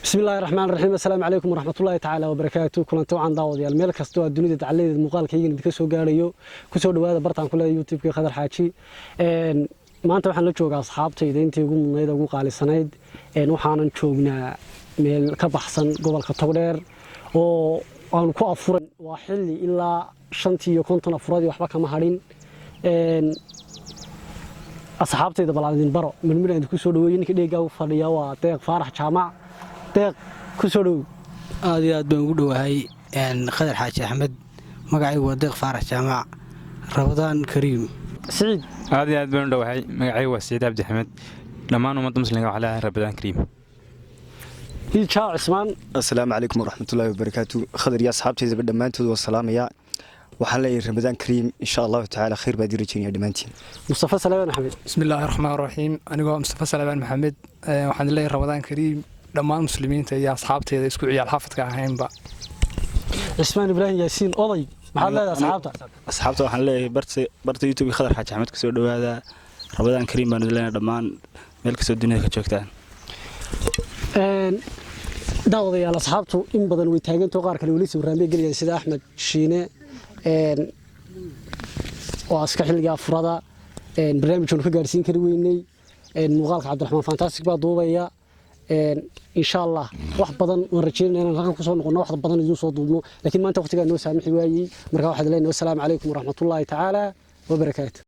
بسم الله الرحمن الرحيم السلام عليكم ورحمة الله تعالى وبركاته كلنتو عن داوديال meel kasto oo dunida tacliid muuqaalkayga idinka soo gaarayo ku soo dhawaada bartaan kule YouTube-ka Khadar Xaaji maanta waxaan la joogaa asxaabtayda intii ugu mudnayd ugu qaalisanayd waxaanan joognaa meel ka baxsan gobolka Togdheer oo aan ku afuran waa xilli ilaa 5 iyo 50 afuradii waxba kama hadhin asxaabtayda balaadin baro milmilaan ku soo dhaweeyay ninka dheega u fadhiya waa Deeq Faarax Jaamac deeq ku soo dhow aad iyo aad baan ugu dhawahay Khadar Xaaji Axmed magacaygu waa Deeq Faarax Jaamac Ramadaan Kariim Saciid aad iyo aad baan u dhawahay magacaygu waa Saciid Abdi Axmed dhamaan ummadda muslimka waxa la Ramadaan Kariim Hiicha Ismaan assalaamu calaykum waraxmatullaahi wabarakaatu Khadar iyo asxaabtayda dhamaantood waa salaamaya waxaan leeyahay Ramadaan Kariim insha Allah ta'ala khayr baad rajaynayaa dhamaantiin Mustafa Salaaman Axmed bismillaahir rahmaanir rahiim anigoo Mustafa Salaaman Maxamed waxaan leeyahay Ramadaan Kariim dhammaan muslimiinta iyo asxaabteeda isku ciyaal xafadka ahaynba Ismaan Ibrahim Yaasiin oday maxaad leedahay asxaabta waxaan leeyahay barta YouTube Khadar Xaaji Axmed ka soo dhawaada Ramadaan Kariim baan leeyahay dhammaan meel kasta dunida ka joogtaan daawadayaal asxaabtu in badan way taaganto qaar kale wali soo raamay galiyay sida Axmed Shiine oo aska xilliga afrada barnaamijkan ka gaarsiin kari weynay muuqaalka Cabdiraxmaan Fantastic baa duubaya إن شاء الله واحد بدن ورجينا أنا راح نكون نقول واحد بدن يدوس صدومه لكن ما أنت وقتك إنه سامح وياي مركب واحد لين والسلام عليكم ورحمة الله تعالى وبركاته.